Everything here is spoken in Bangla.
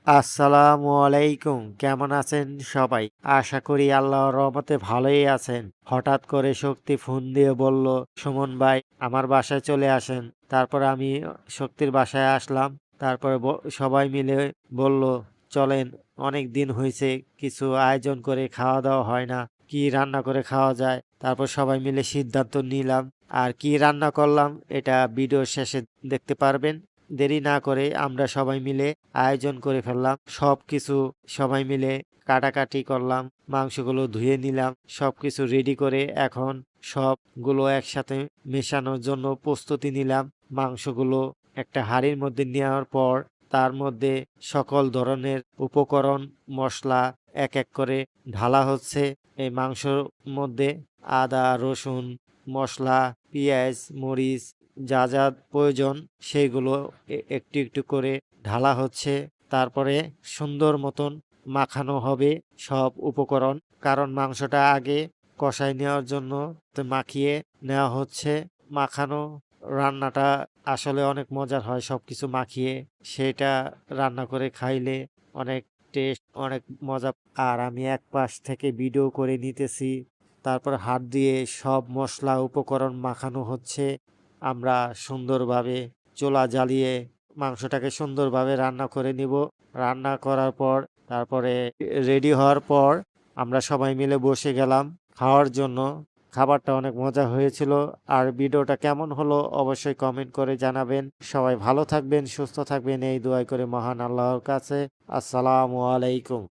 আসসালামু আলাইকুম। কেমন আছেন সবাই? আশা করি আল্লাহর রহমতে ভালোই আছেন। হঠাৎ করে শক্তি ফোন দিয়ে বলল, সুমন ভাই আমার বাসায় চলে আসেন। তারপর আমি শক্তির বাসায় আসলাম। তারপরে সবাই মিলে বলল, চলেন, অনেক দিন হয়েছে কিছু আয়োজন করে খাওয়া দাওয়া হয় না। কি রান্না করে খাওয়া যায়? তারপর সবাই মিলে সিদ্ধান্ত নিলাম। আর কি রান্না করলাম এটা ভিডিওর শেষে দেখতে পারবেন। দেরি না করে আমরা সবাই মিলে আয়োজন করে ফেললাম। সবকিছু সবাই মিলে কাটাকাটি করলাম। মাংসগুলো ধুয়ে নিলাম। সবকিছু রেডি করে এখন সবগুলো একসাথে মেশানোর জন্য প্রস্তুতি নিলাম। মাংসগুলো একটা হাঁড়ির মধ্যে নেওয়ার পর তার মধ্যে সকল ধরনের উপকরণ মশলা এক এক করে ঢালা হচ্ছে। এই মাংসর মধ্যে আদা রসুন মশলা পেঁয়াজ মরিচ যা যা প্রয়োজন সেইগুলো একটু একটু করে ঢালা হচ্ছে। তারপরে সুন্দর মতন মাখানো হবে সব উপকরণ, কারণ মাংসটা আগে কষাই নেওয়ার জন্য মাখিয়ে নেওয়া হচ্ছে। মাখানো রান্নাটা আসলে অনেক মজার হয় সবকিছু মাখিয়ে। সেটা রান্না করে খাইলে অনেক টেস্ট, অনেক মজা। আর আমি এক পাশ থেকে ভিডিও করে নিতেছি। তারপর হাত দিয়ে সব মশলা উপকরণ মাখানো হচ্ছে। আমরা সুন্দরভাবে চুলা জ্বালিয়ে মাংসটাকে সুন্দরভাবে রান্না করে নিব। রান্না করার পর তারপরে রেডি হওয়ার পর আমরা সবাই মিলে বসে গেলাম খাওয়ার জন্য। খাবারটা অনেক মজা হয়েছিল। আর ভিডিওটা কেমন হলো অবশ্যই কমেন্ট করে জানাবেন। সবাই ভালো থাকবেন, সুস্থ থাকবেন এই দোয়াই করে মহান আল্লাহর কাছে। আসসালামু আলাইকুম।